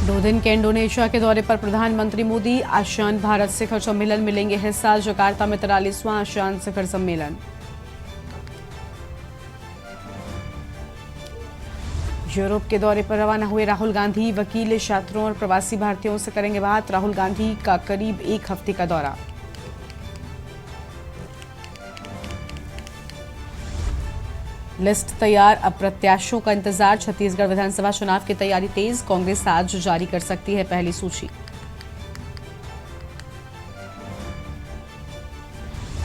2 दिन के इंडोनेशिया के दौरे पर प्रधानमंत्री मोदी। आसियान भारत शिखर सम्मेलन में लेंगे हिस्सा। जकार्ता में 43वां आसियान शिखर सम्मेलन। यूरोप के दौरे पर रवाना हुए राहुल गांधी। वकील, छात्रों और प्रवासी भारतीयों से करेंगे बात। राहुल गांधी का करीब 1 हफ्ते का दौरा। लिस्ट तैयार, अब प्रत्याशियों का इंतजार। छत्तीसगढ़ विधानसभा चुनाव की तैयारी तेज। कांग्रेस आज जारी कर सकती है पहली सूची।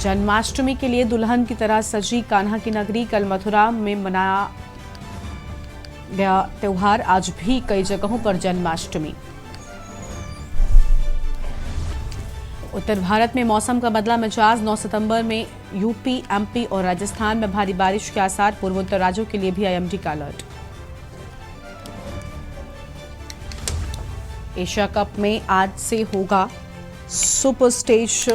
जन्माष्टमी के लिए दुल्हन की तरह सजी कान्हा की नगरी। कल मथुरा में मनाया गया त्योहार। आज भी कई जगहों पर जन्माष्टमी। उत्तर भारत में मौसम का बदला मिजाज। 9 सितंबर में यूपी, एमपी और राजस्थान में भारी बारिश के आसार। पूर्वोत्तर राज्यों के लिए भी आईएमडी का अलर्ट। एशिया कप में आज से होगा सुपर स्टेज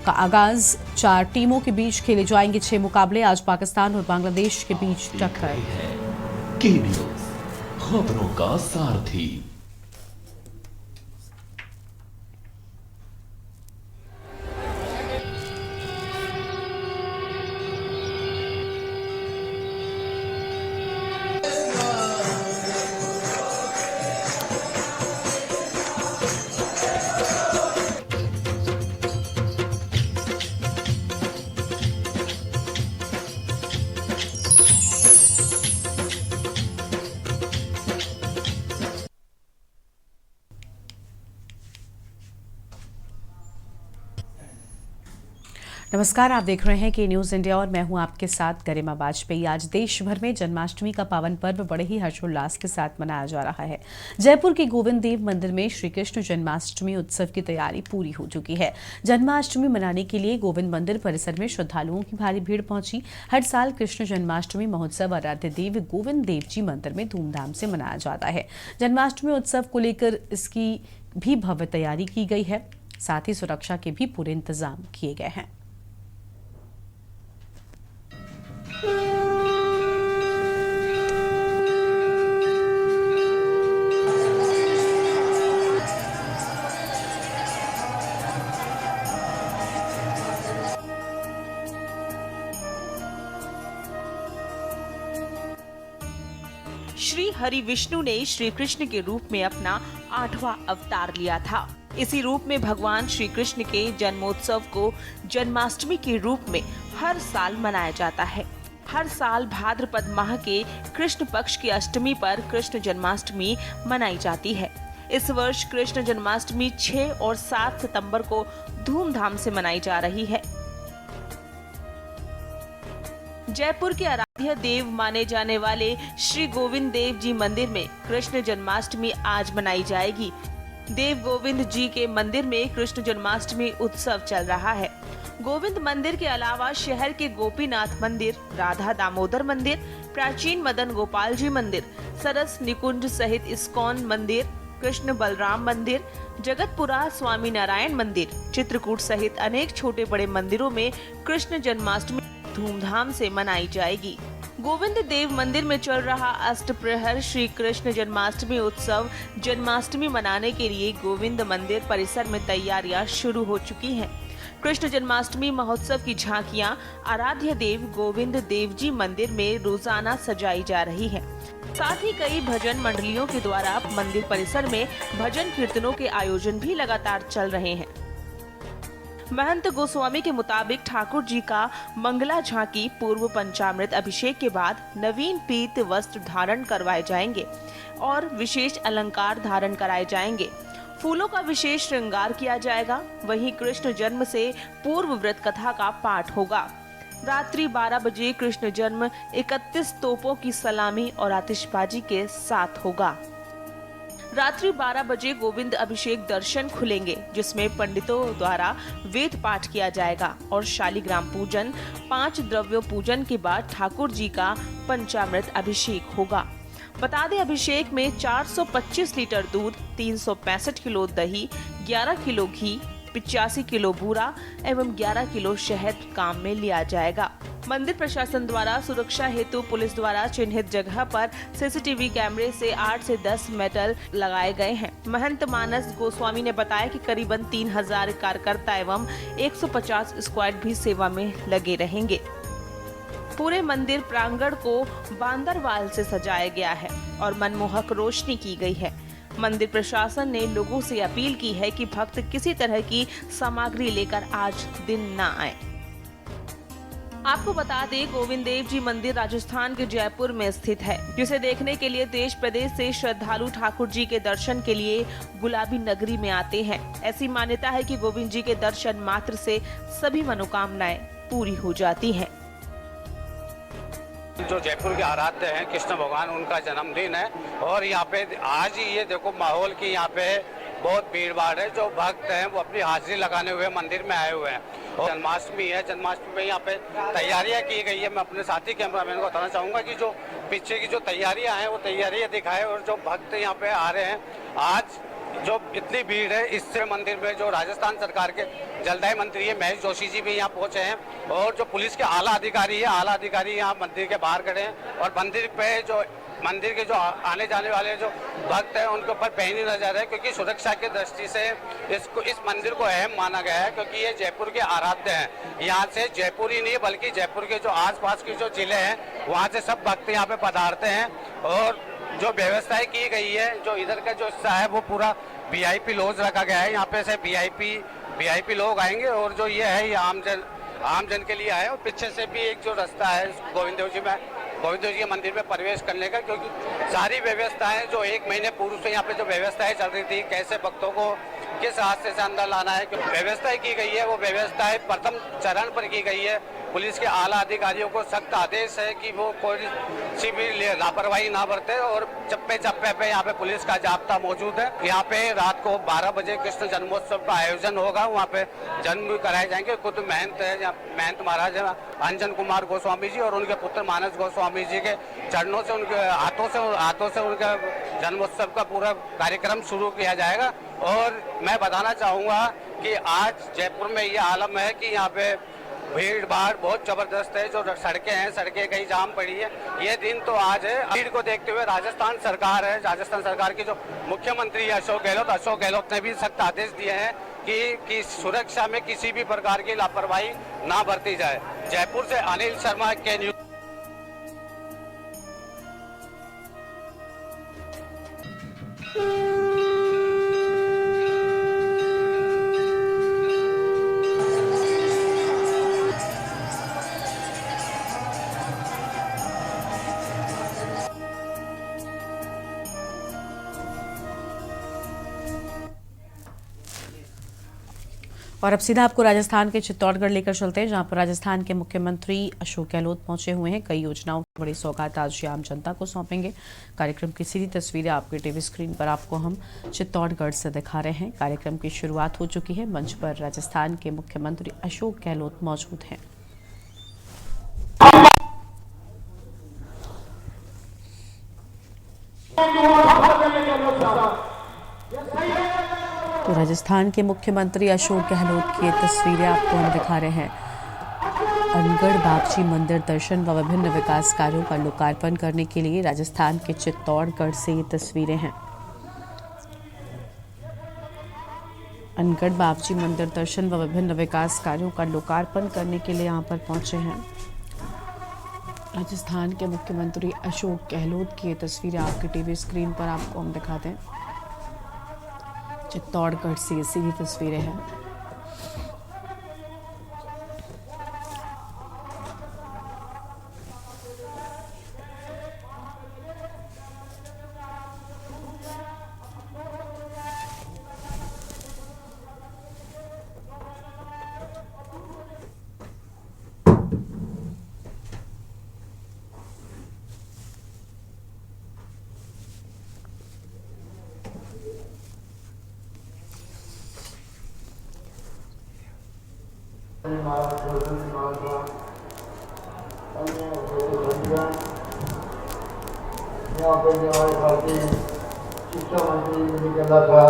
का आगाज। 4 टीमों के बीच खेले जाएंगे 6 मुकाबले। आज पाकिस्तान और बांग्लादेश के बीच टक्कर। के न्यूज़, खबरों का सारथी। नमस्कार, आप देख रहे हैं के न्यूज इंडिया और मैं हूं आपके साथ गरिमा वाजपेयी। आज देश भर में जन्माष्टमी का पावन पर्व बड़े ही हर्षोल्लास के साथ मनाया जा रहा है। जयपुर के गोविंद देव मंदिर में श्री कृष्ण जन्माष्टमी उत्सव की तैयारी पूरी हो चुकी है। जन्माष्टमी मनाने के लिए गोविंद मंदिर परिसर में श्रद्धालुओं की भारी भीड़ पहुंची। हर साल कृष्ण जन्माष्टमी महोत्सव आराध्य देव गोविंद देव जी मंदिर में धूमधाम से मनाया जाता है। जन्माष्टमी उत्सव को लेकर इसकी भी भव्य तैयारी की गई है। साथ ही सुरक्षा के भी पूरे इंतजाम किए गए हैं। श्री हरि विष्णु ने श्री कृष्ण के रूप में अपना 8वां अवतार लिया था। इसी रूप में भगवान श्री कृष्ण के जन्मोत्सव को जन्माष्टमी के रूप में हर साल मनाया जाता है। हर साल भाद्रपद माह के कृष्ण पक्ष की अष्टमी पर कृष्ण जन्माष्टमी मनाई जाती है। इस वर्ष कृष्ण जन्माष्टमी 6 और 7 सितंबर को धूमधाम से मनाई जा रही है। जयपुर के आराध्य देव माने जाने वाले श्री गोविंद देव जी मंदिर में कृष्ण जन्माष्टमी आज मनाई जाएगी। देव गोविंद जी के मंदिर में कृष्ण जन्माष्टमी उत्सव चल रहा है। गोविंद मंदिर के अलावा शहर के गोपीनाथ मंदिर, राधा दामोदर मंदिर, प्राचीन मदन गोपाल जी मंदिर, सरस निकुंज सहित इस्कॉन मंदिर, कृष्ण बलराम मंदिर, जगतपुरा स्वामी नारायण मंदिर, चित्रकूट सहित अनेक छोटे बड़े मंदिरों में कृष्ण जन्माष्टमी धूमधाम से मनाई जाएगी। गोविंद देव मंदिर में चल रहा अष्टप्रहर श्री कृष्ण जन्माष्टमी उत्सव जन्माष्टमी मनाने के लिए गोविंद मंदिर परिसर में तैयारियां शुरू हो चुकी हैं। कृष्ण जन्माष्टमी महोत्सव की झांकियां आराध्य देव गोविंद देव जी मंदिर में रोजाना सजाई जा रही है। साथ ही कई भजन मंडलियों के द्वारा मंदिर परिसर में भजन कीर्तनों के आयोजन भी लगातार चल रहे हैं। महंत गोस्वामी के मुताबिक ठाकुर जी का मंगला झांकी पूर्व पंचामृत अभिषेक के बाद नवीन पीत वस्त्र धारण करवाए जाएंगे और विशेष अलंकार धारण कराए जाएंगे। फूलों का विशेष श्रृंगार किया जाएगा। वहीं कृष्ण जन्म से पूर्व व्रत कथा का पाठ होगा। रात्रि 12 बजे कृष्ण जन्म 31 तोपों की सलामी और आतिशबाजी के साथ होगा। रात्रि 12 बजे गोविंद अभिषेक दर्शन खुलेंगे, जिसमें पंडितों द्वारा वेद पाठ किया जाएगा और शालिग्राम पूजन, 5 द्रव्यों पूजन के बाद ठाकुर जी का पंचामृत अभिषेक होगा। बता दें, अभिषेक में 425 लीटर दूध, 365 किलो दही, 11 किलो घी, 85 किलो बूरा एवं 11 किलो शहद काम में लिया जाएगा। मंदिर प्रशासन द्वारा सुरक्षा हेतु पुलिस द्वारा चिन्हित जगह पर सीसीटीवी कैमरे से 8 से 10 मेटल लगाए गए हैं। महंत मानस गोस्वामी ने बताया कि करीबन 3000 कार्यकर्ता एवं 150 स्क्वाड भी सेवा में लगे रहेंगे। पूरे मंदिर प्रांगण को बांदरवाल से सजाया गया है और मनमोहक रोशनी की गई है। मंदिर प्रशासन ने लोगों से अपील की है कि भक्त किसी तरह की सामग्री लेकर आज दिन न आए। आपको बता दें, गोविंद देव जी मंदिर राजस्थान के जयपुर में स्थित है, जिसे देखने के लिए देश प्रदेश से श्रद्धालु ठाकुर जी के दर्शन के लिए गुलाबी नगरी में आते हैं। ऐसी मान्यता है कि गोविंद जी के दर्शन मात्र से सभी मनोकामनाएं पूरी हो जाती हैं। जो जयपुर के आराध्य हैं कृष्ण भगवान, उनका जन्मदिन है और यहाँ पे आज ही ये देखो माहौल की यहाँ पे बहुत भीड़ भाड़ है। जो भक्त हैं वो अपनी हाजिरी लगाने हुए मंदिर में आए हुए हैं और जन्माष्टमी है। जन्माष्टमी में यहाँ पे तैयारियां की गई है। मैं अपने साथी कैमरामैन को बताना चाहूँगा कि जो पीछे की जो तैयारियां हैं वो तैयारियां दिखाए और जो भक्त यहाँ पे आ रहे हैं, आज जो इतनी भीड़ है इससे मंदिर में जो राजस्थान सरकार के जलदाय मंत्री है महेश जोशी जी भी यहाँ पहुंचे हैं और जो पुलिस के आला अधिकारी यहाँ मंदिर के बाहर खड़े हैं और मंदिर के जो आने जाने वाले जो भक्त हैं उनके ऊपर पैनी नजर है, क्योंकि सुरक्षा की दृष्टि से इस मंदिर को अहम माना गया है, क्योंकि ये जयपुर के आराध्य हैं। यहाँ से जयपुर ही नहीं बल्कि जयपुर के जो आसपास के जो जिले हैं वहाँ से सब भक्त यहाँ पे पधारते हैं और जो व्यवस्थाएं की गई है, जो इधर का जो हिस्सा है वो पूरा वीआईपी लॉज रखा गया है। यहाँ पे से वीआईपी लोग आएंगे और जो ये है ये आम जन के लिए आए और पीछे से भी एक जो रास्ता है गोविंद देव जी के मंदिर में प्रवेश करने का, क्योंकि सारी व्यवस्थाएं जो 1 महीने पूर्व से यहाँ पे जो व्यवस्थाएं चल रही थी, कैसे भक्तों को किस रास्ते से अंदर लाना है, व्यवस्थाएं की गई है वो व्यवस्थाएं प्रथम चरण पर की गई है। पुलिस के आला अधिकारियों को सख्त आदेश है कि वो कोई सी भी लापरवाही ना बरते और चप्पे पे यहाँ पे पुलिस का जाब्ता मौजूद है। यहाँ पे रात को 12 बजे कृष्ण जन्मोत्सव का आयोजन होगा, वहाँ पे जन्म कराए जाएंगे। खुद महंत महाराज अंजन कुमार गोस्वामी जी और उनके पुत्र मानस गोस्वामी जी के चरणों से उनके हाथों से उनके जन्मोत्सव का पूरा कार्यक्रम शुरू किया जाएगा। और मैं बताना चाहूँगा कि आज जयपुर में ये आलम है कि यहाँ पे भीड़ भाड़ बहुत जबरदस्त है। जो सड़कें कहीं जाम पड़ी है। ये दिन तो आज है। भीड़ को देखते हुए राजस्थान सरकार की जो मुख्यमंत्री अशोक गहलोत ने भी सख्त आदेश दिए हैं कि सुरक्षा में किसी भी प्रकार की लापरवाही ना बरती जाए। जयपुर से अनिल शर्मा के न्यूज। और अब सीधा आपको राजस्थान के चित्तौड़गढ़ लेकर चलते हैं, जहां पर राजस्थान के मुख्यमंत्री अशोक गहलोत पहुंचे हुए हैं। कई योजनाओं की बड़ी सौगात आज आम जनता को सौंपेंगे। कार्यक्रम की सीधी तस्वीरें आपके टीवी स्क्रीन पर आपको हम चित्तौड़गढ़ से दिखा रहे हैं। कार्यक्रम की शुरुआत हो चुकी है। मंच पर राजस्थान के मुख्यमंत्री अशोक गहलोत मौजूद हैं। तो राजस्थान के मुख्यमंत्री अशोक गहलोत की ये तस्वीरें आपको हम दिखा रहे हैं। अनगढ़ बागची मंदिर दर्शन व विभिन्न विकास कार्यों का लोकार्पण करने के लिए राजस्थान के चित्तौड़गढ़ से ये तस्वीरें हैं। अनगढ़ बागची मंदिर दर्शन व विभिन्न विकास कार्यों का लोकार्पण करने के लिए यहाँ पर पहुंचे हैं राजस्थान के मुख्यमंत्री अशोक गहलोत की ये तस्वीरें आपके टीवी स्क्रीन पर आपको हम दिखाते हैं। चित्तौड़गढ़ से ये सीधी तस्वीरें हैं। यहाँ पर हमारे भारतीय शिक्षा मंत्री निकला था,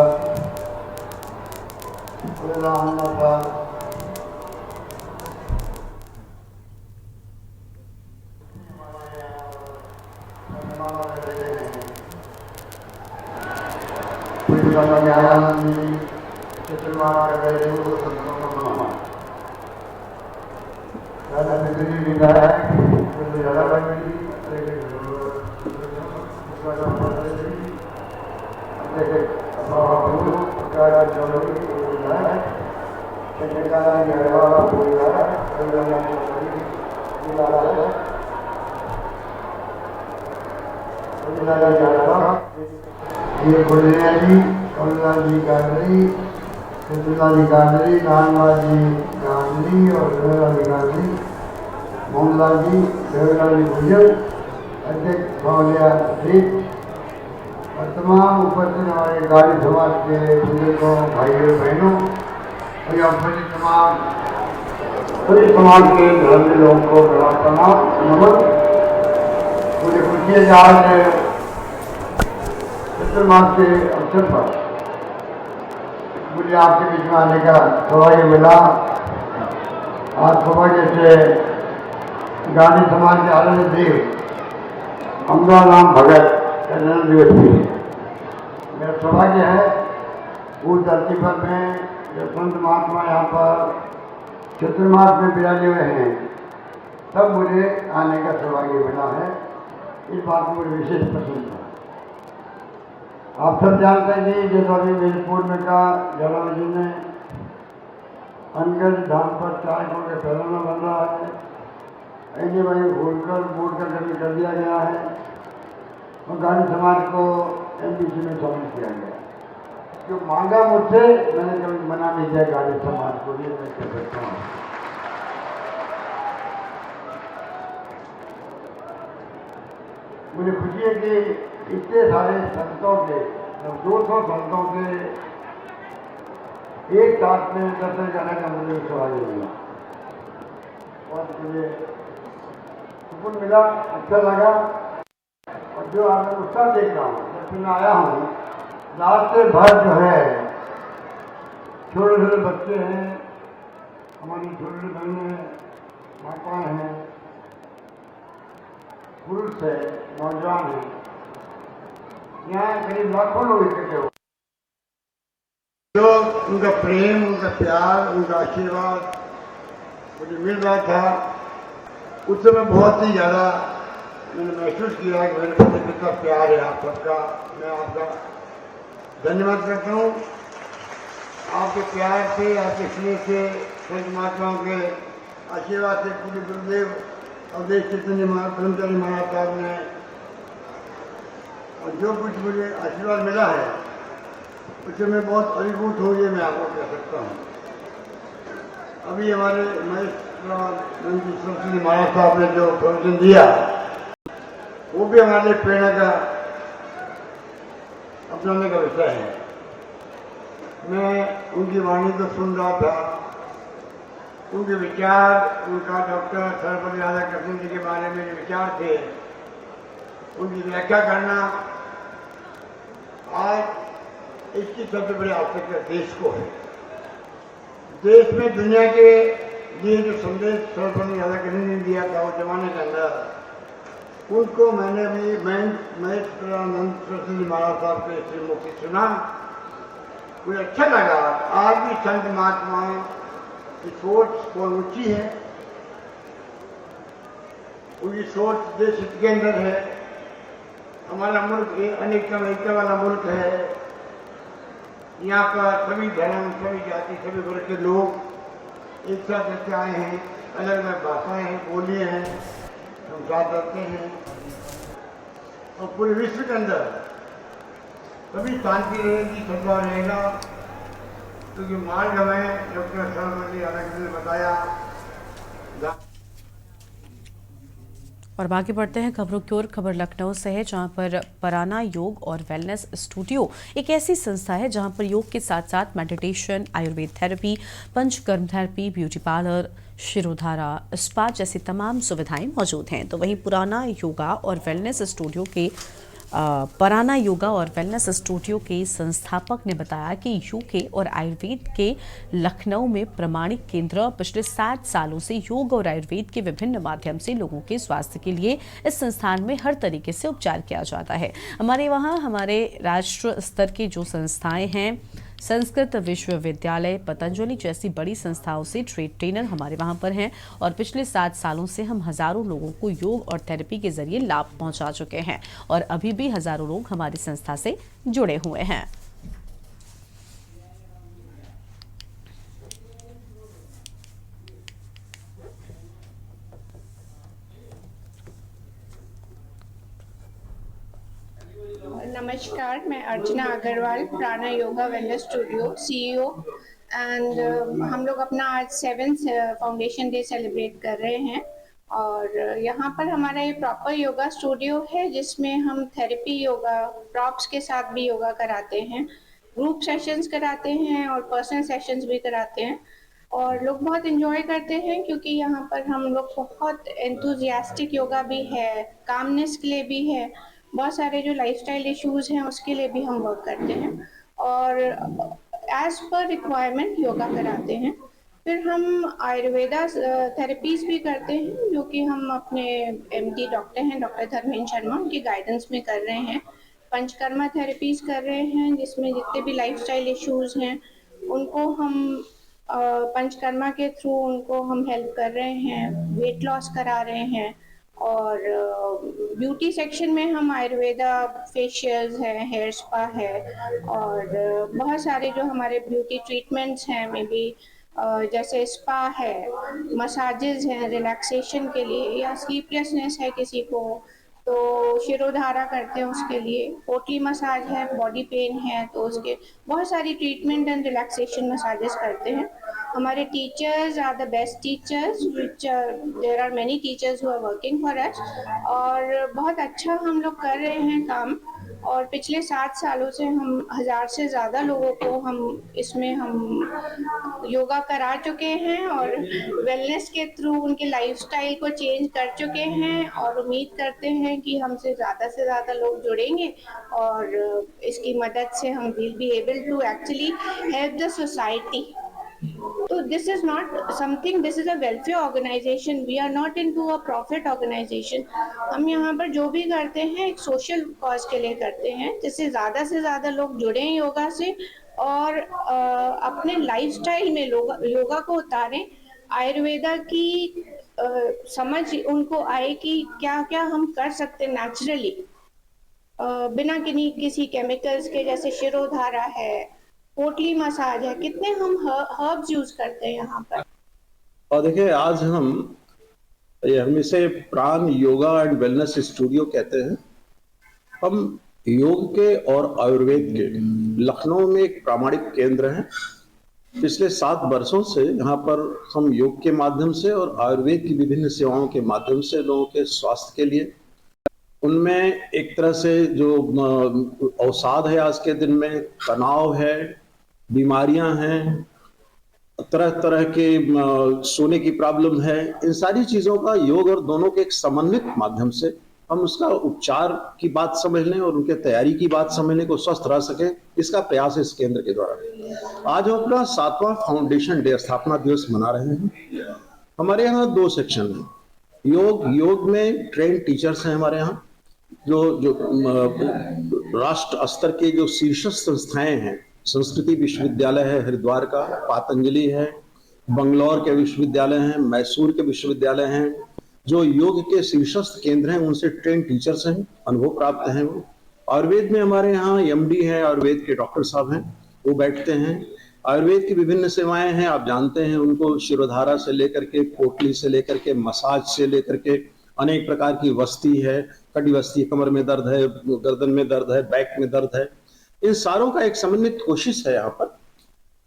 था ये बुढ़िया जी, कमला जी गांधी, सुशीला जी गांधी, नानवा जी गांधी और देवला जी गांधी, मोहनलाल जी, देवला जी भुजल, अध्यक्ष महोदया जी और तमाम उपस्थित हमारे गाड़ी समाज के बुजुर्गों, भाइयों बहनों और यहाँ उपस्थित तमाम सभी समाज के धर्म लोगों को बड़ा तमाम नमन। मुझे खुशी है आज मास के अवसर पर मुझे आपके बीच में आने का सौभाग्य मिला। आज सौभाग्य से गांधी समाज के आनंद देव अमराराम भगत का जन्म दिवस भी है। मेरा सौभाग्य है उस धरती पर में जो संत महात्मा यहाँ पर चतुर्मास में विराजे हुए हैं, तब मुझे आने का सौभाग्य मिला है। इस बात में मुझे विशेष पसंद था। आप सब जानते हैं कि जैसा अभी मेरे पूर्व में कहा, जलाल जी ने अनगढ़ धाम पर 4 करोड़ का पैराना बन रहा है। ऐसे भाई होलकर बोर्ड का गठन कर दिया गया है और गांधी समाज को एमपीसी में शामिल किया गया। जो मांगा मुझसे, मैंने कभी मना नहीं किया गांधी समाज को, ये मैं कह सकता हूँ। मुझे खुशी है कि इतने सारे संतों के 200 संतों के एक साथ में दर्शन करने का मुझे सौभाग्य मिला और मुझे सुकून मिला, अच्छा लगा। और जो आपने उत्साह देख रहा हूँ, जब मैं आया हूँ, रात से भर जो है छोटे छोटे बच्चे हैं, हमारी छोटी बहनें हैं, माताएँ हैं, पुरुष है, नौजवान है, यहाँ करीब लाखों लोग इकट्ठे हो। जो उनका प्रेम, उनका प्यार, उनका आशीर्वाद मुझे मिल रहा था, उस समय बहुत ही ज़्यादा मैंने महसूस किया कि मेरे प्रति कितना प्यार है आप सबका। मैं आपका धन्यवाद करता हूँ। आपके प्यार से, आपके स्नेह से, संत महात्माओं के आशीर्वाद से, पूरे गुरुदेव अवधेश चैतन्य ब्रह्मचारी महाराज साहब ने और जो कुछ मुझे आशीर्वाद मिला है उससे मैं बहुत अभिभूत हूँ, ये मैं आपको कह सकता हूँ। अभी हमारे महेश सरस्वती महाराज साहब ने जो प्रवचन दिया, वो भी हमारे लिए प्रेरणा का अपनाने का विषय है। मैं उनकी वाणी तो सुन रहा था, उनके विचार, उनका डॉक्टर सर्वपल्ली राधाकृष्णन जी के बारे में जो विचार थे, उनकी व्याख्या करना, आज इसकी सबसे बड़ी आवश्यकता देश को है। देश में दुनिया के लिए जो संदेश सर्वपल्ली राधाकृष्णन ने दिया था उस जमाने के अंदर, उनको मैंने भी महेश सरस्वती महाराज साहब के श्रीमुख से सुना, मुझे अच्छा लगा। आज भी संत महात्माओं की सोच बहुत ऊंची है, उनकी सोच देश हित के अंदर है। हमारा मुल्क अनेकता में एकता वाला मुल्क है। यहाँ पर सभी धर्म, सभी जाति, सभी वर्ग के लोग एक साथ रहते आए हैं। अलग अलग भाषाएं हैं, बोलियां हैं, हम साथ रहते हैं और पूरे विश्व के अंदर सभी शांति रहेगी, सद्भाव रहेगा। क्योंकि मार्ग हमें डॉक्टर सर्वपल्ली राधाकृष्णन ने बताया। और बाकी बढ़ते हैं खबरों की ओर। खबर लखनऊ से है, जहां पर पराना योग और वेलनेस स्टूडियो एक ऐसी संस्था है जहां पर योग के साथ साथ meditation, Ayurveda therapy, panchakarma therapy, beauty parlour, shirodhara, spa जैसी तमाम सुविधाएं मौजूद हैं। तो वहीं पुराना योगा और वेलनेस स्टूडियो के पराना योगा और वेलनेस स्टूडियो के संस्थापक ने बताया कि यूके और आयुर्वेद के लखनऊ में प्रमाणिक केंद्र पिछले 7 सालों से योग और आयुर्वेद के विभिन्न माध्यम से लोगों के स्वास्थ्य के लिए इस संस्थान में हर तरीके से उपचार किया जाता है। हमारे वहाँ हमारे राष्ट्र स्तर के जो संस्थाएं हैं, संस्कृत विश्वविद्यालय, पतंजलि जैसी बड़ी संस्थाओं से ट्रेनर हमारे वहां पर हैं और पिछले 7 सालों से हम हजारों लोगों को योग और थेरेपी के जरिए लाभ पहुंचा चुके हैं और अभी भी हजारों लोग हमारी संस्था से जुड़े हुए हैं। नमस्कार, मैं अर्चना अग्रवाल, प्राणा yoga wellness studio CEO and हम लोग अपना आज 7th फाउंडेशन डे सेलिब्रेट कर रहे हैं और यहाँ पर हमारा ये प्रॉपर योगा स्टूडियो है जिसमें हम थेरेपी योगा प्रॉप्स के साथ भी योगा कराते हैं, ग्रुप सेशंस कराते हैं और पर्सनल सेशंस भी कराते हैं और लोग बहुत एंजॉय करते हैं क्योंकि यहाँ पर हम लोग बहुत एंथुजियास्टिक योगा भी है, कामनेस के लिए भी है, बहुत सारे जो लाइफस्टाइल इश्यूज हैं उसके लिए भी हम वर्क करते हैं और एज पर रिक्वायरमेंट योगा कराते हैं। फिर हम आयुर्वेदा थेरेपीज भी करते हैं जो कि हम अपने एमडी डॉक्टर हैं डॉक्टर धर्मेंद्र शर्मा, उनकी गाइडेंस में कर रहे हैं। पंचकर्मा थेरेपीज कर रहे हैं जिसमें जितने भी लाइफस्टाइल इश्यूज हैं उनको हम पंचकर्मा के थ्रू उनको हम हेल्प कर रहे हैं, वेट लॉस करा रहे हैं और ब्यूटी सेक्शन में हम आयुर्वेदा फेशियल्स हैं, हेयर स्पा है और बहुत सारे जो हमारे ब्यूटी ट्रीटमेंट्स हैं में भी जैसे स्पा है, मसाजेस हैं रिलैक्सेशन के लिए या स्लीपलेसनेस है किसी को तो शिरोधारा करते हैं उसके लिए, पोटली मसाज है, बॉडी पेन है तो उसके बहुत सारी ट्रीटमेंट एंड रिलैक्सेशन मसाजेस करते हैं। हमारे teachers are the best teachers which there are many teachers who are working for us और बहुत अच्छा हम लोग कर रहे हैं काम और पिछले 7 सालों से हम 1000 से ज़्यादा लोगों को हम योगा करा चुके हैं और वेलनेस के थ्रू उनके लाइफस्टाइल को चेंज कर चुके हैं और उम्मीद करते हैं कि हमसे ज़्यादा से ज़्यादा लोग जुड़ेंगे और इसकी मदद से हम will be able to actually help the society. So this is not something, this is a welfare organization. We are not into a profit organization. हम यहाँ पर जो भी करते हैं एक सोशल कॉज के लिए करते हैं जिससे ज़्यादा से ज़्यादा लोग जुड़ें योगा से और अपने लाइफस्टाइल में योगा को उतारें, आयुर्वेदा की समझ उनको आए कि क्या क्या हम कर सकते हैं नेचुरली बिना किसी केमिकल्स के, जैसे शिरोधारा है, पोटली मसाज है, कितने हम हर्ब्स यूज करते हैं यहाँ पर। और देखिए आज हम इसे प्राण योगा एंड वेलनेस स्टूडियो कहते हैं। हम योग के और आयुर्वेद के लखनऊ में एक प्रामाणिक केंद्र है। पिछले 7 वर्षों से यहाँ पर हम योग के माध्यम से और आयुर्वेद की विभिन्न सेवाओं के माध्यम से लोगों के स्वास्थ्य के लिए, उनमें एक तरह से जो अवसाद है आज के दिन में, तनाव है, बीमारियां हैं, तरह तरह के सोने की प्रॉब्लम है, इन सारी चीजों का योग और दोनों के एक समन्वित माध्यम से हम उसका उपचार की बात समझ लें और उनके तैयारी की बात समझ लें को स्वस्थ रह सके, इसका प्रयास है इस केंद्र के द्वारा। आज हम अपना 7वां फाउंडेशन डे स्थापना दिवस मना रहे हैं। हमारे यहाँ 2 सेक्शन है। योग में ट्रेन टीचर्स हैं हमारे यहाँ, जो राष्ट्र स्तर के जो शीर्षस्थ संस्थाएं हैं, संस्कृति विश्वविद्यालय है हरिद्वार का, पतंजलि है, बंगलौर के विश्वविद्यालय हैं, मैसूर के विश्वविद्यालय हैं, जो योग के शीर्षस्थ केंद्र हैं, उनसे ट्रेन टीचर्स हैं, अनुभव प्राप्त हैं वो। आयुर्वेद में हमारे यहाँ एमडी है, आयुर्वेद के डॉक्टर साहब हैं, वो बैठते हैं। आयुर्वेद की विभिन्न सेवाएं हैं, आप जानते हैं उनको, शिरोधारा से लेकर के, पोटली से लेकर के, मसाज से लेकर के, अनेक प्रकार की वस्ती है, कटी वस्ती, कमर में दर्द है, गर्दन में दर्द है, बैक में दर्द है, इन सारों का एक समन्वित कोशिश है यहाँ पर।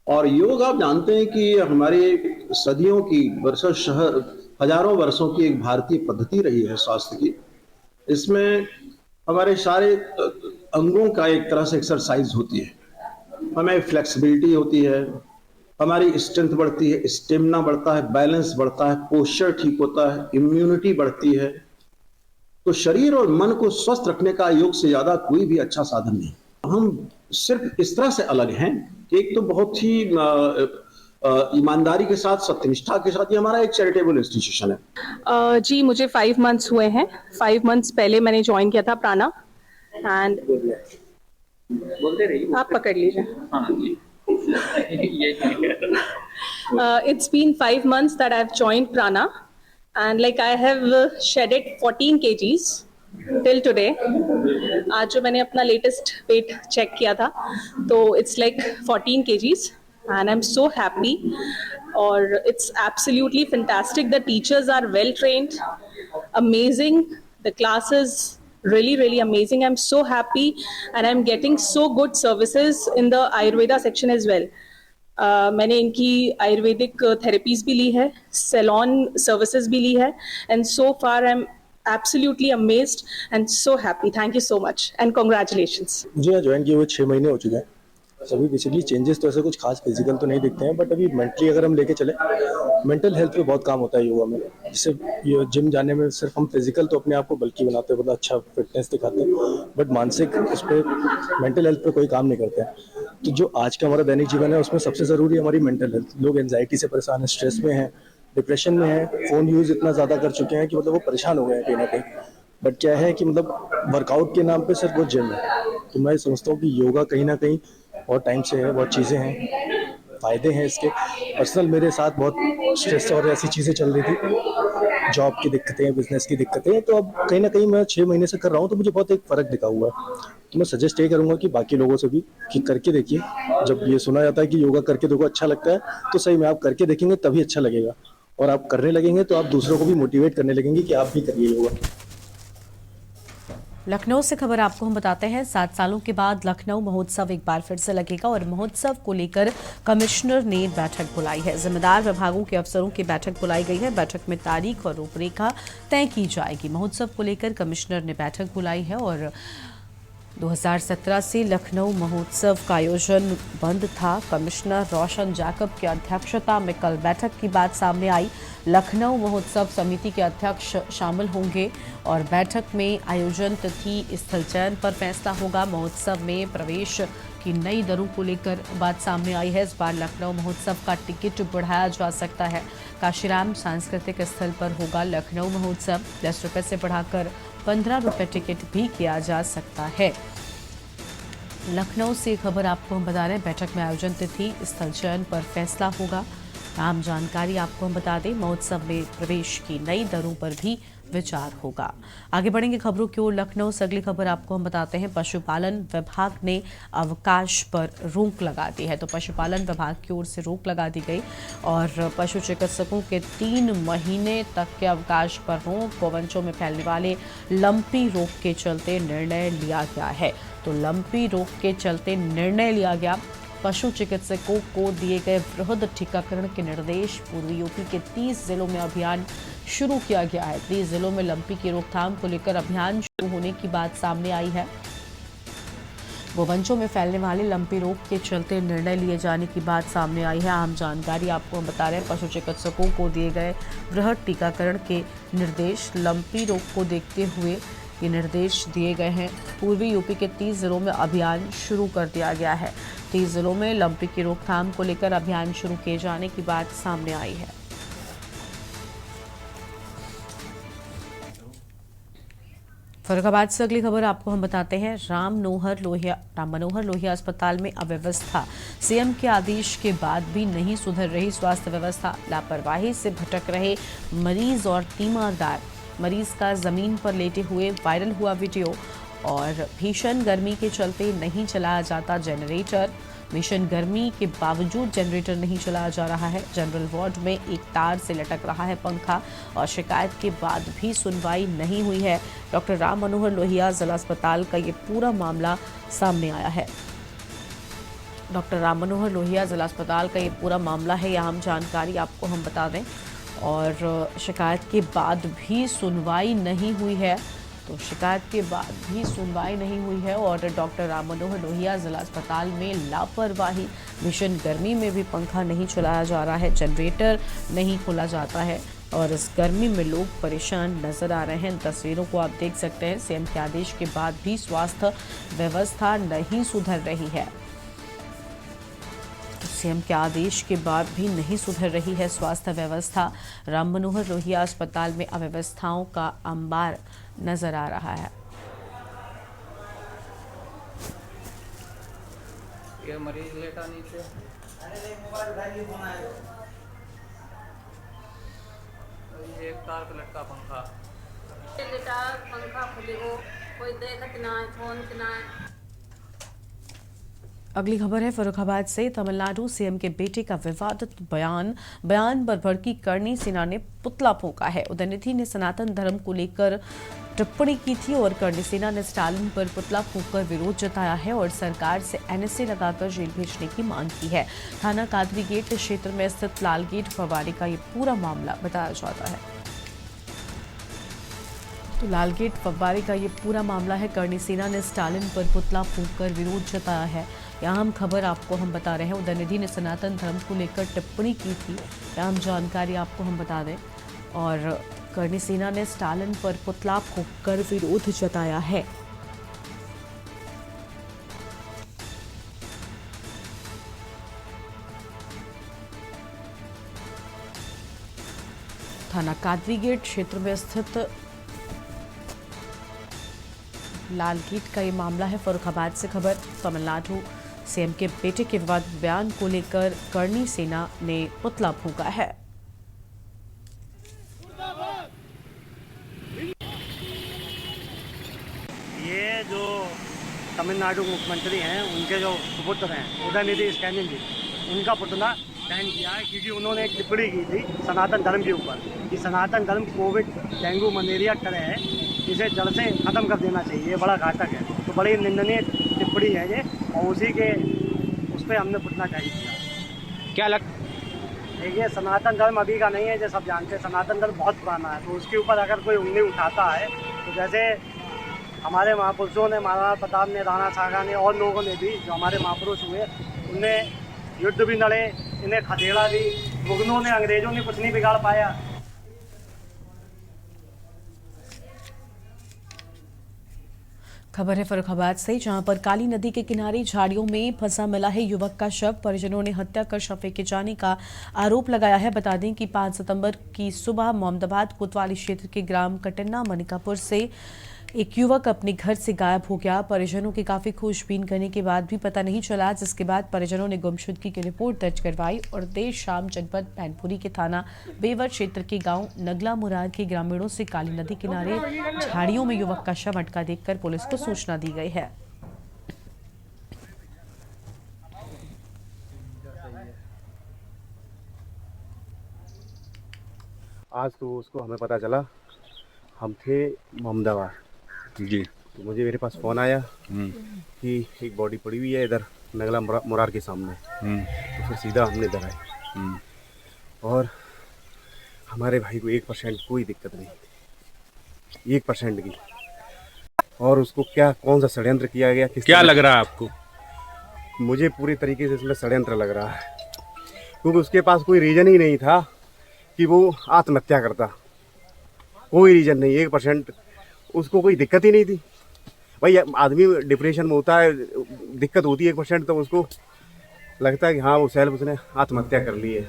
और योग आप जानते हैं कि हमारे सदियों की, हजारों वर्षों की एक भारतीय पद्धति रही है स्वास्थ्य की। इसमें हमारे सारे अंगों का एक तरह से एक्सरसाइज होती है, हमें फ्लेक्सिबिलिटी होती है, हमारी स्ट्रेंथ बढ़ती है, स्टेमिना बढ़ता है, बैलेंस बढ़ता है, पोस्चर ठीक होता है, इम्यूनिटी बढ़ती है, तो शरीर और मन को स्वस्थ रखने का योग से ज्यादा कोई भी अच्छा साधन नहीं। हम सिर्फ इस तरह से अलग हैं कि एक तो बहुत ही ईमानदारी के साथ, सत्यनिष्ठा के साथ, ये हमारा एक चैरिटेबल इंस्टीट्यूशन है। जी मुझे 5 मंथ्स हुए हैं। 5 मंथ्स पहले मैंने ज्वाइन किया था प्राणा एंड बोलते रहिए। आप पकड़ लीजिए। हाँ जी। It's been 5 months that I've joined Prana and like I have shedded 14 kgs till today. आज जो मैंने अपना लेटेस्ट वेट चेक किया था तो it's like 14 kgs and I'm so happy और it's absolutely fantastic. The teachers are well trained, amazing. The classes really amazing. I'm so happy and I'm getting so good services in the Ayurveda section as well. मैंने इनकी Ayurvedic therapies भी ली है, salon services भी ली है and so far I am absolutely amazed and so happy. Thank you so much and congratulations. मुझे यहाँ join किए हुए 6 महीने हो चुके हैं. अभी बेसिकली चेंजेस तो ऐसे कुछ खास फिजिकल तो नहीं दिखते हैं, बट अभी मेंटली अगर हम लेके चले, मेंटल हेल्थ पे बहुत काम होता है योगा में. जिससे ये जिम जाने में सिर्फ हम फिजिकल तो अपने आप को बल्कि बनाते हैं, मतलब अच्छा फिटनेस दिखाते हैं, बट मानसिक उस पर मेंटल हेल्थ पे कोई काम नहीं करते हैं. तो जो आज का हमारा दैनिक जीवन है उसमें सबसे ज़रूरी हमारी मेंटल हेल्थ. लोग एंजाइटी से परेशान हैं, स्ट्रेस में हैं, डिप्रेशन में हैं, फ़ोन यूज़ इतना ज़्यादा कर चुके हैं कि मतलब वो परेशान हो गए हैं कहीं ना कहीं. बट क्या है कि मतलब वर्कआउट के नाम पे सिर्फ वो जिम है. तो मैं समझता हूँ कि योगा कहीं ना कहीं बहुत टाइम से है, बहुत चीज़ें हैं, फ़ायदे हैं इसके. पर्सनल मेरे साथ बहुत स्ट्रेस और ऐसी चीज़ें चल रही थी, जॉब की दिक्कतें, बिजनेस की दिक्कतें, तो अब कहीं ना कहीं मैं 6 महीने से कर रहा हूँ तो मुझे बहुत एक फ़र्क दिखा हुआ है. तो मैं सजेस्ट ये करूँगा कि बाकी लोगों से भी कि करके देखिए. जब ये सुना जाता है कि योगा करके देखो अच्छा लगता है, तो सही में आप करके देखेंगे तभी अच्छा लगेगा, और आप करने लगेंगे तो आप दूसरों को भी मोटिवेट करने लगेंगे कि आप भी करिए योगा. लखनऊ से खबर आपको हम बताते हैं. 7 सालों के बाद लखनऊ महोत्सव एक बार फिर से लगेगा और महोत्सव को लेकर कमिश्नर ने बैठक बुलाई है. जिम्मेदार विभागों के अफसरों की बैठक बुलाई गई है. बैठक में तारीख और रूपरेखा तय की जाएगी. महोत्सव को लेकर कमिश्नर ने बैठक बुलाई है और 2017 से लखनऊ महोत्सव का आयोजन बंद था. कमिश्नर रोशन जैकब की अध्यक्षता में कल बैठक की बात सामने आई. लखनऊ महोत्सव समिति के अध्यक्ष शामिल होंगे और बैठक में आयोजन तिथि स्थल चयन पर फैसला होगा. महोत्सव में प्रवेश की नई दरों को लेकर बात सामने आई है. इस बार लखनऊ महोत्सव का टिकट बढ़ाया जा सकता है. काशीराम सांस्कृतिक स्थल पर होगा लखनऊ महोत्सव. 10 रुपये से बढ़ाकर 15 रुपये टिकट भी किया जा सकता है. लखनऊ से खबर आपको हम बता रहे हैं. बैठक में आयोजन तिथि स्थल चयन पर फैसला होगा. आम जानकारी आपको हम बता दें, महोत्सव में प्रवेश की नई दरों पर भी विचार होगा. आगे बढ़ेंगे खबरों की ओर. लखनऊ से अगली खबर आपको हम बताते हैं. पशुपालन विभाग ने अवकाश पर रोक लगा दी है. तो पशुपालन विभाग की ओर से रोक लगा दी गई और पशु चिकित्सकों के 3 महीने तक के अवकाश पर रोक. गोवंशों में फैलने वाले लंपी रोग के चलते निर्णय लिया गया है. तो लंपी रोग के चलते निर्णय लिया गया. पशु चिकित्सकों को दिए गए वृहद टीकाकरण के निर्देश. पूर्वी यूपी के 30 जिलों में अभियान शुरू किया गया है. 30 जिलों में लंपी की रोकथाम को लेकर अभियान शुरू होने की बात सामने आई है. गोवंशों में फैलने वाले लंपी रोग के चलते निर्णय लिए जाने की बात सामने आई है. आम जानकारी आपको हम बता रहे हैं. पशु चिकित्सकों को दिए गए वृहद टीकाकरण के निर्देश. लंपी रोग को देखते हुए ये निर्देश दिए गए हैं. पूर्वी यूपी के 30 जिलों में अभियान शुरू कर दिया गया है. 30 जिलों में लंपी की रोकथाम को लेकर अभियान शुरू किए जाने की बात सामने आई है. फर्रुखाबाद से अगली खबर आपको हम बताते हैं. राम मनोहर लोहिया अस्पताल में अव्यवस्था. सीएम के आदेश के बाद भी नहीं सुधर रही स्वास्थ्य व्यवस्था. लापरवाही से भटक रहे मरीज और तीमारदार. मरीज का जमीन पर लेटे हुए वायरल हुआ वीडियो. और भीषण गर्मी के चलते नहीं चलाया जाता जनरेटर. भीषण गर्मी के बावजूद जनरेटर नहीं चलाया जा रहा है. जनरल वार्ड में एक तार से लटक रहा है पंखा और शिकायत के बाद भी सुनवाई नहीं हुई है. डॉक्टर राम मनोहर लोहिया जिला अस्पताल का ये पूरा मामला सामने आया है. डॉक्टर राम मनोहर लोहिया जिला अस्पताल का ये पूरा मामला है. यह आम जानकारी आपको हम बता दें. और शिकायत के बाद भी सुनवाई नहीं हुई है. तो शिकायत के बाद भी सुनवाई नहीं हुई है और डॉक्टर राम मनोहर लोहिया जिला अस्पताल में लापरवाही. भीषण गर्मी में भी पंखा नहीं चलाया जा रहा है, जनरेटर नहीं खोला जाता है. और इस गर्मी में लोग परेशान नजर आ रहे हैं। इन तस्वीरों को आप देख सकते हैं। सीएम के आदेश के बाद भी स्वास्थ्य व्यवस्था नहीं सुधर रही है। सीएम के आदेश के बाद भी नहीं सुधर रही है स्वास्थ्य व्यवस्था। राम मनोहर लोहिया अस्पताल में अव्यवस्थाओं का अंबार नजर आ रहा है। ये मरीज लेटा नीचे। एक तार पे लटका पंखा। लेटा पंखा खुले हो, कोई देखत ना है, फोन ना है। अगली खबर है फर्रुखाबाद से। तमिलनाडु सीएम के बेटे का विवादित बयान पर भड़की करणी सेना ने पुतला फूंका है। उदयनिधि ने सनातन धर्म को लेकर टिप्पणी की थी और करणी सेना ने स्टालिन पर पुतला फूंककर विरोध जताया है और सरकार से एनएसए लगाकर जेल भेजने की मांग की है। थाना कादरी गेट क्षेत्र में स्थित लाल गेट फव्वारे का ये पूरा मामला बताया जाता है। तो लालगेट फव्वारे का ये पूरा मामला है। करणी सेना ने स्टालिन पर पुतला फूंककर विरोध जताया है। यहाँ हम खबर आपको हम बता रहे हैं। उदयनिधि ने सनातन धर्म को लेकर टिप्पणी की थी। यहाँ हम जानकारी आपको हम बता दें। और करणी सेना ने स्टालिन पर पुतला फूंककर विरोध जताया है। थाना कादरी गेट क्षेत्र में स्थित लाल गेट का ये मामला है। फर्रुखाबाद से खबर। तमिलनाडु सीएम के बेटे के विवादित बयान को लेकर करणी सेना ने पुतला फूंका है। ये जो तमिलनाडु मुख्यमंत्री हैं, उनके जो सुपुत्र हैं उदयनिधि स्टैलिन जी, उनका पुतला दहन किया है क्योंकि उन्होंने एक टिप्पणी की थी सनातन धर्म के ऊपर कि सनातन धर्म कोविड, डेंगू, मलेरिया तरह है, इसे जड़ से ख़त्म कर देना चाहिए, ये बड़ा घातक है। तो बड़ी निंदनीय टिप्पणी है ये, और उसी के उस पर हमने पुतला जारी किया। क्या देखिए, सनातन धर्म अभी का नहीं है, जैसे सब जानते हैं। सनातन धर्म बहुत पुराना है, तो उसके ऊपर अगर कोई उंगली उठाता है तो जैसे हमारे महापुरुषों ने, महाराणा प्रताप ने, राणा सागा ने और लोगों ने भी, जो हमारे महापुरुष हुए, उनने युद्ध भी लड़े, इन्हें खदेड़ा भी, मुगलों ने, अंग्रेजों ने कुछ नहीं बिगाड़ पाया। खबर है फर्रुखाबाद से, जहां पर काली नदी के किनारे झाड़ियों में फंसा मिला है युवक का शव। परिजनों ने हत्या कर शव फेंके जाने का आरोप लगाया है। बता दें कि 5 सितंबर की सुबह मोहम्मदाबाद कोतवाली क्षेत्र के ग्राम कटन्ना मनिकापुर से एक युवक अपने घर से गायब हो गया। परिजनों की काफी खोजबीन करने के बाद भी पता नहीं चला, जिसके बाद परिजनों ने गुमशुदगी की रिपोर्ट दर्ज करवाई और देर शाम जनपद मैनपुरी के थाना बेवर क्षेत्र के गांव नगला मुरार के ग्रामीणों से काली नदी किनारे झाड़ियों में युवक का शव अटका देखकर पुलिस को सूचना दी गई है। आज तो उसको हमें पता चला, हम थे मोहम्मदाबाद जी, तो मेरे पास फ़ोन आया कि एक बॉडी पड़ी हुई है इधर नगला मुरार के सामने। तो फिर सीधा हमने इधर आए और हमारे भाई को 1% कोई दिक्कत नहीं थी, 1% की। और उसको कौन सा षड्यंत्र किया गया, क्या लग रहा है आपको? मुझे पूरी तरीके से इसमें षड्यंत्र लग रहा है, क्योंकि उसके पास कोई रीज़न ही नहीं था कि वो आत्महत्या करता। कोई रीज़न नहीं, 1% उसको कोई दिक्कत ही नहीं थी। भाई आदमी डिप्रेशन में होता है, दिक्कत होती है 1%, तो उसको लगता है कि हाँ वो सेल्फ उसने आत्महत्या कर ली है।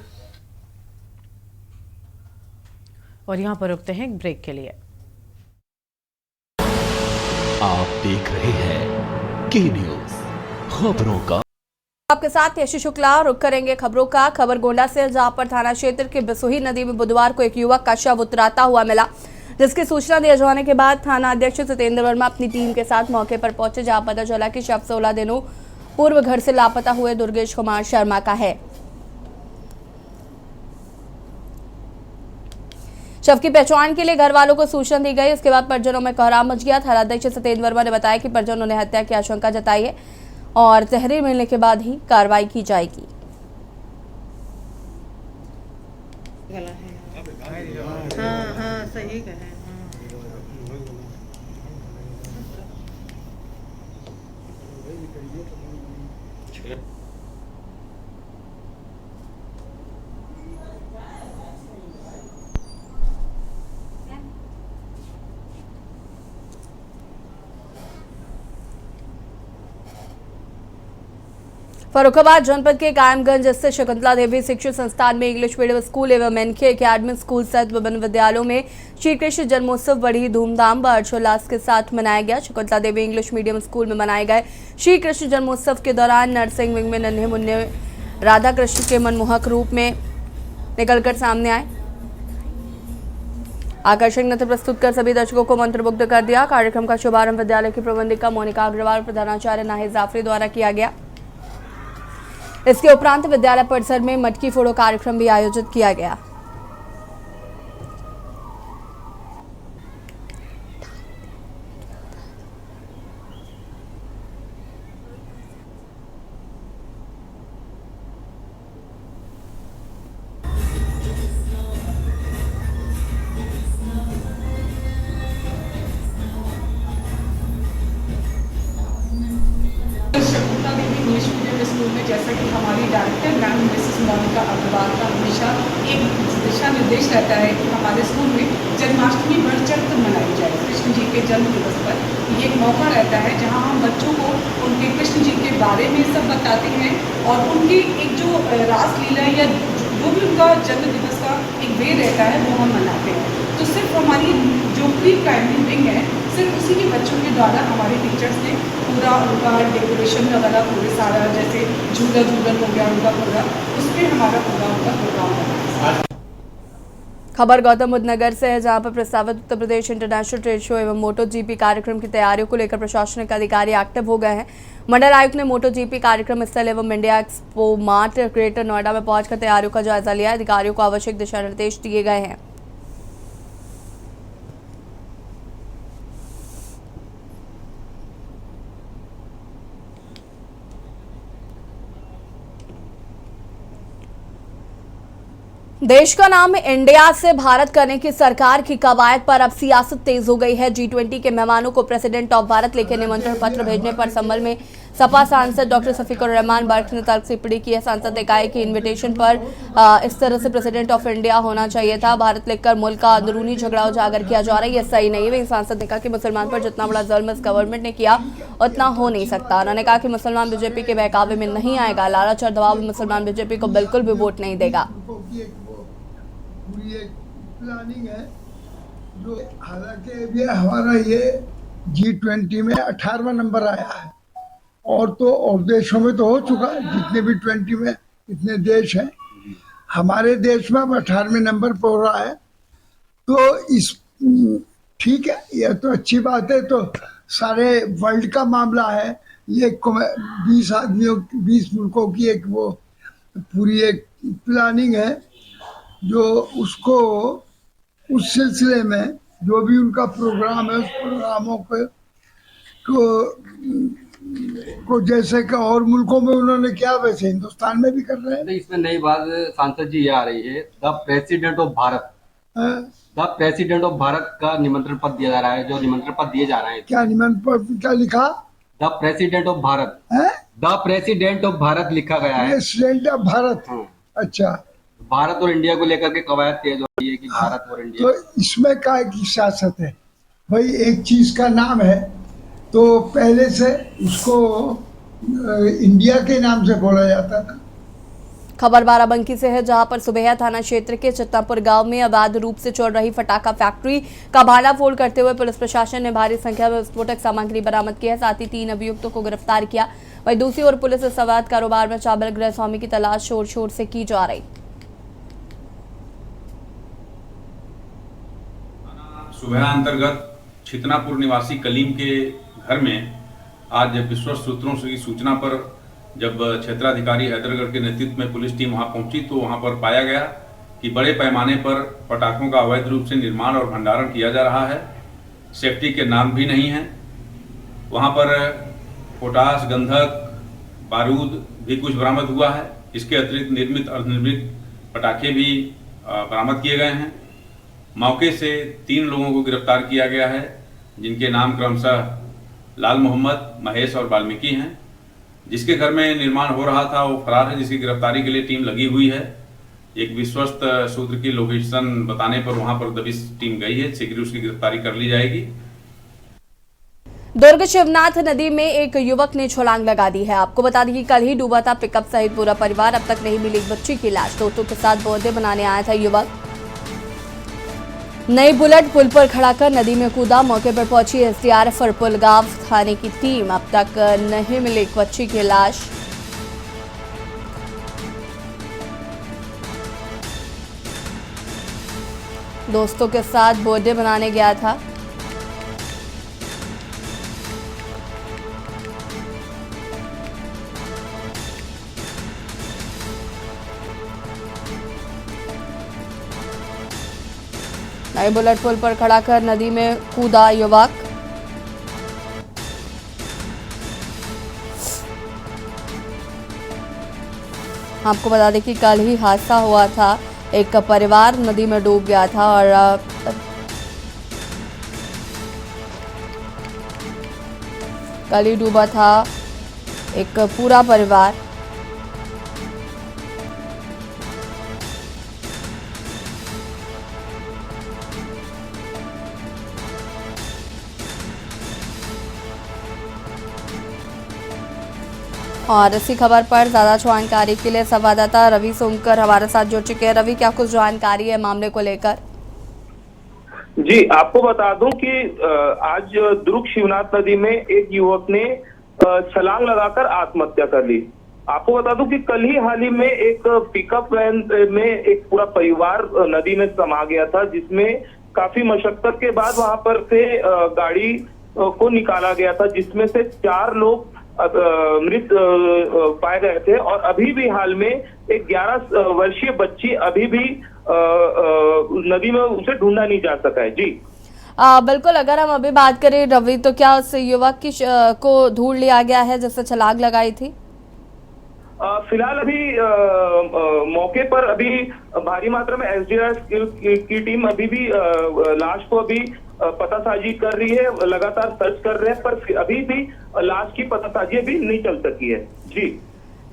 और यहाँ पर रुकते हैं एक ब्रेक के लिए। आप देख रहे हैं के न्यूज़, खबरों का। आपके साथ यशी शुक्ला। रुक करेंगे खबरों का। खबर गोंडा से, जहां पर थाना क्षेत्र के बिसोही नदी में बुधवार को एक युवक का शव उतराता हुआ मिला, जिसकी सूचना दिए जाने के बाद थाना अध्यक्ष सत्येंद्र वर्मा अपनी टीम के साथ मौके पर पहुंचे, जहां पता चला कि शव 16 दिनों पूर्व घर से लापता हुए दुर्गेश कुमार शर्मा का है। शव की पहचान के लिए घर वालों को सूचना दी गई। इसके बाद परिजनों में कोहराम मच गया। थाना अध्यक्ष सत्येंद्र वर्मा ने बताया कि परिजनों ने हत्या की आशंका जताई है और तहरीर मिलने के बाद ही कार्रवाई की जाएगी। हाँ, सही कहे। फर्रुखाबाद जनपद के कायमगंज स्थित शकुंतला देवी शिक्षण संस्थान में इंग्लिश मीडियम स्कूल एवं एनके एकेडमी स्कूल सहित विभिन्न विद्यालयों में श्री कृष्ण जन्मोत्सव बड़ी धूमधाम व हर्षोल्लास के साथ मनाया गया। Shakuntala Devi English medium school में मनाए गए श्री कृष्ण जन्मोत्सव के दौरान नर्सिंग विंग में नन्हे मुन्ने राधा कृष्ण के मनमोहक रूप में निकलकर सामने आए। आकर्षक नृत्य प्रस्तुत कर सभी दर्शकों को मंत्रमुग्ध कर दिया। कार्यक्रम का शुभारंभ विद्यालय की प्रबंधिका मोनिका अग्रवाल और प्रधानाचार्य नाहिद जाफरी द्वारा किया गया। इसके उपरांत विद्यालय परिसर में मटकी फोड़ो कार्यक्रम भी आयोजित किया गया। स्कूल में जैसा कि हमारी director ma'am Mrs Monica Agarwal का हमेशा एक दिशा निर्देश रहता है कि हमारे स्कूल में जन्माष्टमी बढ़ चढ़ कर मनाई जाए। कृष्ण जी के जन्म दिवस पर ये एक मौका रहता है जहां हम बच्चों को उनके कृष्ण जी के बारे में सब बताते हैं और उनकी एक जो रासलीला या जो भी उनका जन्म दिवस का एक वे रहता है वो हम मनाते हैं। तो सिर्फ हमारी जो प्री प्राइमरी विंग है सिर्फ उसी के बच्चों के द्वारा हमारे टीचर्स ने पूरा उनका डेकोरेशन वगैरह पूरे सारा जैसे झूलन हो गया उनका पूरा उस पर हमारा पूरा उनका प्रोग्राम है। खबर गौतम बुद्ध नगर से है, जहां पर प्रस्तावित Uttar Pradesh international trade show एवं मोटो जीपी कार्यक्रम की तैयारियों को लेकर प्रशासनिक अधिकारी एक्टिव हो गए हैं। मंडल आयुक्त ने मोटो जीपी कार्यक्रम स्थल एवं India expo mart greater Noida में पहुंचकर तैयारियों का जायजा लिया। अधिकारियों को आवश्यक दिशा निर्देश दिए गए हैं। देश का नाम इंडिया से भारत करने की सरकार की कवायद पर अब सियासत तेज हो गई है। G20 के मेहमानों को प्रेसिडेंट ऑफ भारत लिखे निमंत्रण पत्र भेजने पर संभल में सपा सांसद डॉक्टर शफीकुर रहमान बर्क ने तर्क टिप्पणी की है। सांसद ने कहा कि इन्विटेशन पर इस तरह से प्रेसिडेंट ऑफ इंडिया होना चाहिए था। भारत लिखकर मुल्क का अंदरूनी झगड़ा उजागर किया जा रहा है, यह सही नहीं है। वहीं सांसद ने कहा कि मुसलमान पर जितना बड़ा जुल्म इस गवर्नमेंट ने किया उतना हो नहीं सकता। उन्होंने कहा कि मुसलमान बीजेपी के बहकावे में नहीं आएगा। लालच और दबाव में मुसलमान बीजेपी को बिल्कुल भी वोट नहीं देगा। पूरी एक प्लानिंग है जो हालांकि ये हमारा ये G20 में 18वां नंबर आया है और देशों में तो हो चुका है, जितने भी 20 में इतने देश हैं, हमारे देश में अब 18वें नंबर पर हो रहा है। तो इस ठीक है, यह तो अच्छी बात है। तो सारे वर्ल्ड का मामला है, ये 20 मुल्कों की एक वो पूरी एक प्लानिंग है जो उसको उस सिलसिले में जो भी उनका प्रोग्राम है उस प्रोग्रामों को जैसे कि और मुल्कों में उन्होंने किया वैसे हिंदुस्तान में भी कर रहे हैं। इसमें नई बात सांसद जी ये आ रही है, the president of Bharat, the president of Bharat का निमंत्रण पत्र दिया जा रहा है। जो निमंत्रण पत्र दिए जा रहे हैं, क्या निमंत्रण पत्र क्या लिखा? The president of Bharat, the president of Bharat लिखा गया है। प्रेसिडेंट ऑफ भारत, अच्छा। भारत और इंडिया को लेकर के कवायद तेज हो रही है कि भारत और इंडिया। तो इसमें काय की सियासत है भाई? एक चीज का नाम है तो पहले से उसको इंडिया के नाम से बोला जाता था। खबर बाराबंकी से है, जहां पर सुबेहा थाना क्षेत्र के चित्तापुर गांव में अवैध रूप से चल रही फटाखा फैक्ट्री का भांडाफोड़ करते हुए पुलिस प्रशासन ने भारी संख्या में विस्फोटक सामग्री बरामद की है। साथ ही 3 अभियुक्तों को गिरफ्तार किया। वहीं दूसरी ओर पुलिस इस अवैध कारोबार में शामिल गृह स्वामी की तलाश शोर शोर से की जा रही। सुबह अंतर्गत छितनापुर निवासी कलीम के घर में आज विश्वस्त सूत्रों की सूचना पर जब क्षेत्राधिकारी हैदरगढ़ के नेतृत्व में पुलिस टीम वहां पहुंची तो वहां पर पाया गया कि बड़े पैमाने पर पटाखों का अवैध रूप से निर्माण और भंडारण किया जा रहा है। सेफ्टी के नाम भी नहीं है। वहां पर पोटास, गंधक, बारूद भी कुछ बरामद हुआ है। इसके अतिरिक्त निर्मित और निर्मित पटाखे भी बरामद किए गए हैं। मौके से 3 लोगों को गिरफ्तार किया गया है, जिनके नाम क्रमशः लाल मोहम्मद, महेश और वाल्मीकि हैं। जिसके घर में निर्माण हो रहा था वो फरार है, जिसकी गिरफ्तारी के लिए टीम लगी हुई है। एक विश्वस्त सूत्र की लोकेशन बताने पर वहां पर दबिश टीम गई है। शीघ्र उसकी गिरफ्तारी कर ली जाएगी। दुर्ग शिवनाथ नदी में एक युवक ने छलांग लगा दी है। आपको बता दें कि कल ही डूबा था पिकअप सहित पूरा परिवार। अब तक नहीं मिली एक बच्ची की लाश। दोस्तों के साथ बर्थडे बनाने आया था युवक। नई बुलेट पुल पर खड़ा कर नदी में कूदा। मौके पर पहुंची एसडीआरएफ और पुलगांव थाने की टीम। अब तक नहीं मिली एक बच्ची की लाश। दोस्तों के साथ बर्थडे बनाने गया था। नई बुलेट पुल पर खड़ा कर नदी में कूदा युवक। आपको बता दें कि कल ही हादसा हुआ था। एक परिवार नदी में डूब गया था और कल ही डूबा था एक पूरा परिवार। और इसी खबर पर ज्यादा जानकारी के लिए संवाददाता रवि सोमकर हमारे साथ जुड़ चुके हैं। रवि, क्या कुछ जानकारी है मामले को लेकर? जी, आपको बता दूं कि आज दुर्ग शिवनाथ नदी में एक युवक ने छलांग लगाकर आत्महत्या कर ली। आपको बता दूं कि कल ही हाल ही में एक पिकअप वैन में एक पूरा परिवार नदी में समा गया था, जिसमें काफी मशक्कत के बाद वहां पर से गाड़ी को निकाला गया था, जिसमें से 4 लोग मृत पाए गए थे। और अभी भी हाल में एक 11 वर्षीय बच्ची अभी भी नदी में उसे ढूंढा नहीं जा सका है। जी बिल्कुल, अगर हम अभी बात करें रवि, तो क्या उस युवक की को ढूंढ लिया गया है जिससे छलांग लगाई थी? फिलहाल अभी मौके पर अभी भारी मात्रा में एसडीआरएफ की टीम अभी भी लाश को अभी पतासाजी कर रही है, लगातार सर्च कर रहे हैं, पर अभी भी लाश की पतासाजी अभी नहीं चल सकी है।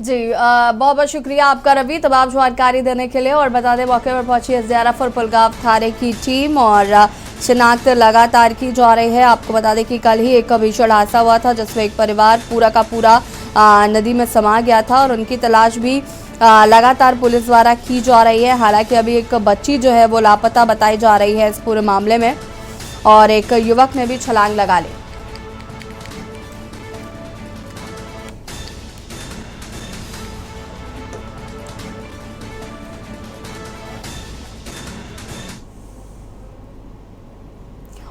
जी बहुत बहुत शुक्रिया आपका रवि, तमाम जानकारी देने के लिए। और बता दें, मौके पर पहुंची एसडीआरएफ और पुलगांव थाने की टीम और शिनाख्त लगातार की जा रही है। आपको बता दें कि कल ही एक भीषण हादसा हुआ था जिसमें एक परिवार पूरा का पूरा नदी में समा गया था और उनकी तलाश भी लगातार पुलिस द्वारा की जा रही है। हालांकि अभी एक बच्ची जो है वो लापता बताई जा रही है इस पूरे मामले में, और एक युवक ने भी छलांग लगा ली।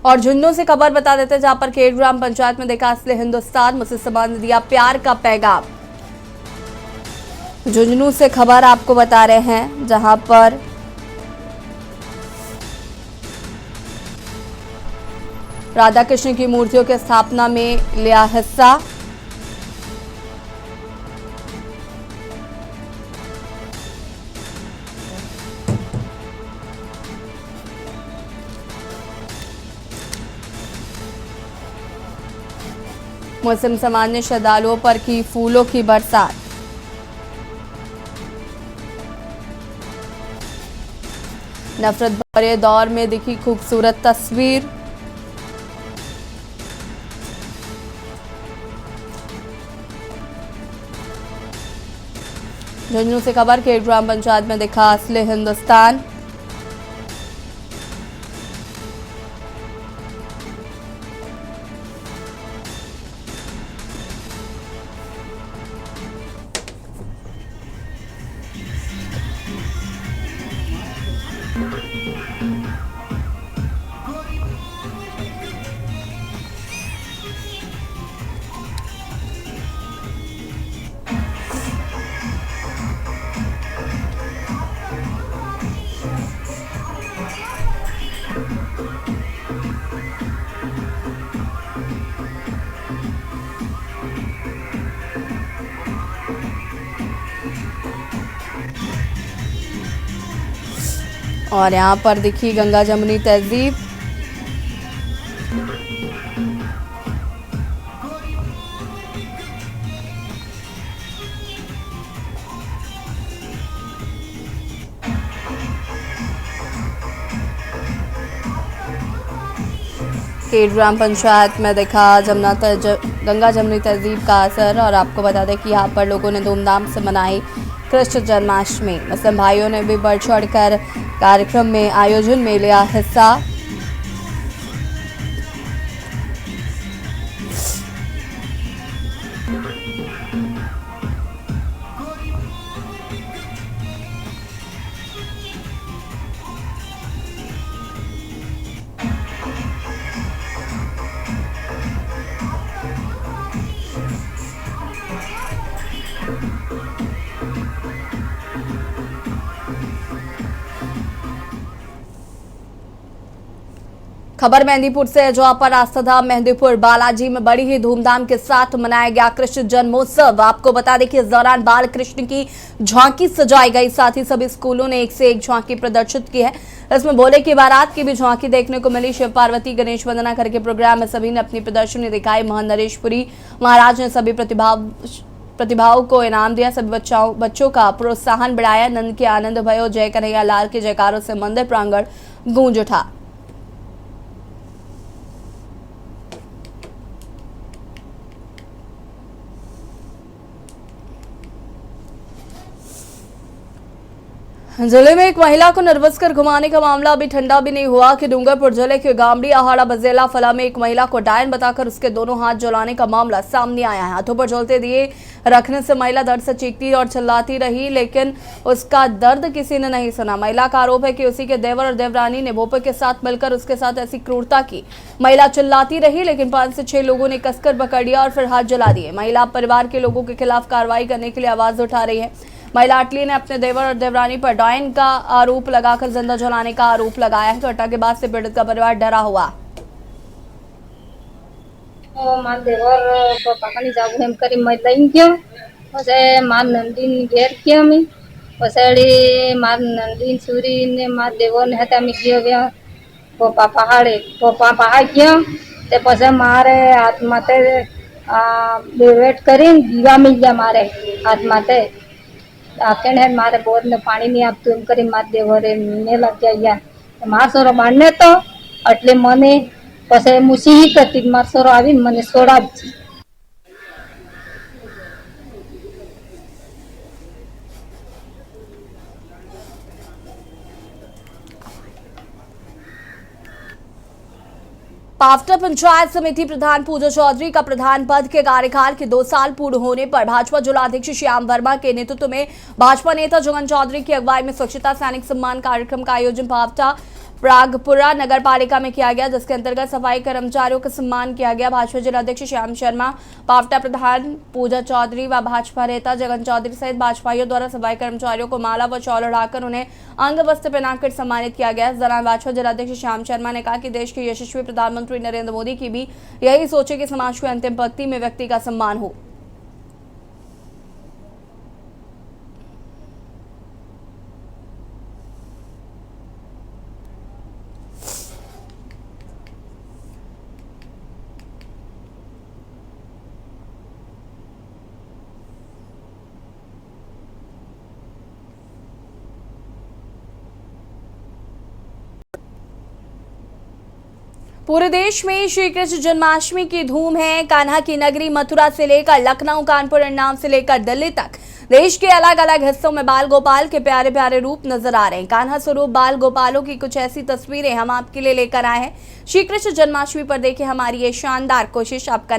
और झुंझुनू से खबर बता देते हैं, जहां पर खेड़ ग्राम पंचायत में देखा असली हिंदुस्तान, मुस्लिम समाज ने दिया प्यार का पैगाम। झुंझुनू से खबर आपको बता रहे हैं, जहां पर राधा कृष्ण की मूर्तियों के स्थापना में लिया हिस्सा। मुस्लिम समाज ने श्रद्धालुओं पर की फूलों की बरसात। नफरत भरे दौर में दिखी खूबसूरत तस्वीर। झुंझुनू से खबर, खेड़ ग्राम पंचायत में दिखा असली हिंदुस्तान। और यहाँ पर दिखी गंगा जमुनी तहजीब। कि ग्राम पंचायत में दिखा गंगा जमुनी तहजीब का असर। और आपको बता दें कि यहाँ पर लोगों ने धूमधाम से मनाई कृष्ण जन्माष्टमी। मुस्लिम भाइयों ने भी बढ़ चढ़कर कार्यक्रम में आयोजन में लिया हिस्सा। खबर मेहंदीपुर से, जहां पर आस्थाधाम मेहंदीपुर बालाजी में बड़ी ही धूमधाम के साथ मनाया गया कृष्ण जन्मोत्सव। आपको बता दें कि इस दौरान बाल कृष्ण की झांकी सजाई गई। साथ ही सभी स्कूलों ने एक से एक झांकी प्रदर्शित की है। इसमें भोले की बारात की भी झांकी देखने को मिली। शिव पार्वती गणेश वंदना करके प्रोग्राम में सभी ने अपनी प्रदर्शनी दिखाई। महंत नरेशपुरी महाराज ने सभी प्रतिभाओं को इनाम दिया। सभी बच्चों का प्रोत्साहन बढ़ाया। नंद के आनंद भयो, जय कन्हैया लाल के जयकारों से मंदिर प्रांगण गूंज उठा। जिले में एक महिला को निर्वस कर घुमाने का मामला अभी ठंडा भी नहीं हुआ कि डूंगरपुर जिले के गामड़ी आहाड़ा बजेला फला में एक महिला को डायन बताकर उसके दोनों हाथ जलाने का मामला सामने आया है। हाथों पर जलते दिए रखने से महिला दर्द से चीखती और चिल्लाती रही, लेकिन उसका दर्द किसी ने नहीं सुना। महिला का आरोप है कि उसी के देवर और देवरानी ने भोपे के साथ मिलकर उसके साथ ऐसी क्रूरता की। महिला चिल्लाती रही, लेकिन 5 से 6 लोगों ने कसकर पकड़ लिया और फिर हाथ जला दिए। महिला परिवार के लोगों के खिलाफ कार्रवाई करने के लिए आवाज उठा रही है। महिला अटली ने अपने देवर और देवरानी पर डायन का आरोप लगाकर जिंदा जलाने का आरोप लगाया है। घटना के बाद से पीड़ित का परिवार डरा हुआ। मार देवर पकानी जागू हम करी मैदान क्यों वैसे मार नंदीन घेर क्यों मी वैसे मार नंदीन सूरी ने मार देवर ने हता मी क्यों गया वो पहाड़ क्यों ते पसे मारे आत्माते वेट करी दीवा मिल गया मारे आत्माते आके ने मारे बोर ने पानी नहीं आप तुम करी मार देवरे ने लग गया मार सोरो मारने तो એટલે મને પછી મુસી કરતી માર સોરો આવીને મને સોડાવતી। पावटा पंचायत समिति प्रधान पूजा चौधरी का प्रधान पद के कार्यकाल के 2 साल पूर्ण होने पर भाजपा जिलाध्यक्ष श्याम वर्मा के नेतृत्व में भाजपा नेता जगन चौधरी की अगुवाई में स्वच्छता सैनिक सम्मान कार्यक्रम का आयोजन पावटा प्रागपुरा नगर पालिका में किया गया, जिसके अंतर्गत सफाई कर्मचारियों का सम्मान किया गया। भाजपा जिलाध्यक्ष श्याम शर्मा, पावटा प्रधान पूजा चौधरी व भाजपा नेता जगन चौधरी सहित भाजपाइयों द्वारा सफाई कर्मचारियों को माला व चौल उड़ाकर उन्हें अंग वस्त्र पहनाकर सम्मानित किया गया। इस दौरान भाजपा जिलाध्यक्ष श्याम शर्मा ने कहा कि देश के यशस्वी प्रधानमंत्री नरेंद्र मोदी की भी यही सोच है कि समाज की अंतिम पंक्ति में व्यक्ति का सम्मान हो। पूरे देश में श्री कृष्ण जन्माष्टमी की धूम है। कान्हा की नगरी मथुरा से लेकर लखनऊ, कानपुर, उन्नाव से लेकर दिल्ली तक देश के अलग अलग हिस्सों में बाल गोपाल के प्यारे प्यारे रूप नजर आ रहे हैं। कान्हा स्वरूप बाल गोपालों की कुछ ऐसी तस्वीरें हम आपके लिए लेकर आए हैं। श्री कृष्ण जन्माष्टमी पर देखें हमारी ये शानदार कोशिश। आपका